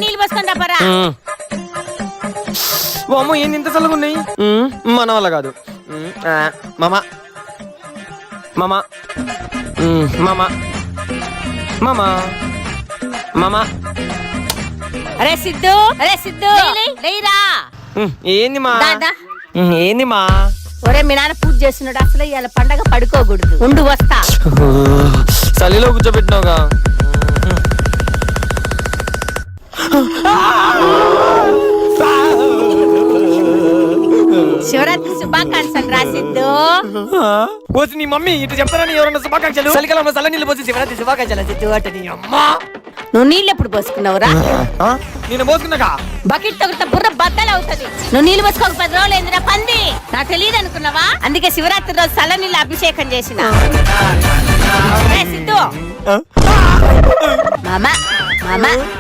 నీళ్ళు పోసుకొని పరా. అమ్మో ఏంది ఇంత చల్లగా ఉన్నాయి. మన వల్ల కాదు. మామ మామ మామ మామ మామ. అరే సిద్ధు, అరే సిద్ధు లేరా. ఏంది మా ఏంది మా. ఒరే మీ నాన్న పూజ చేస్తున్నాడు, అసలు ఇవాళ పండగ పడుకోకూడదు. ఉండు వస్తా. చలిలో కూర్చోబెట్టినావుగా. శివరాత్రి శుభాకాంక్షలు రా సిద్ధు. పోసి నీ మమ్మీ ఇటు చెప్తారని ఎవరన్నా శుభాకాంక్షలు. చలికాలంలో చల్ల నీళ్ళు పోసి శివరాత్రి శుభాకాంక్షలు సిద్ధు అంటే నీ అమ్మా. నువ్వు నీళ్ళు ఎప్పుడు పోసుకున్నావురా? నేను పోసుకున్నాగా. బకెట్ తొగితే బుర్ర బద్దలు అవుతుంది. నువ్వు నీళ్ళు పోసుకోక 10 రోజులు ఏందిరా పంది. నాకు తెలియదు అనుకున్నావా? అందుకే శివరాత్రి రోజు చల్ల నీళ్ళు అభిషేకం చేసిన. సిద్ధు మామ మామ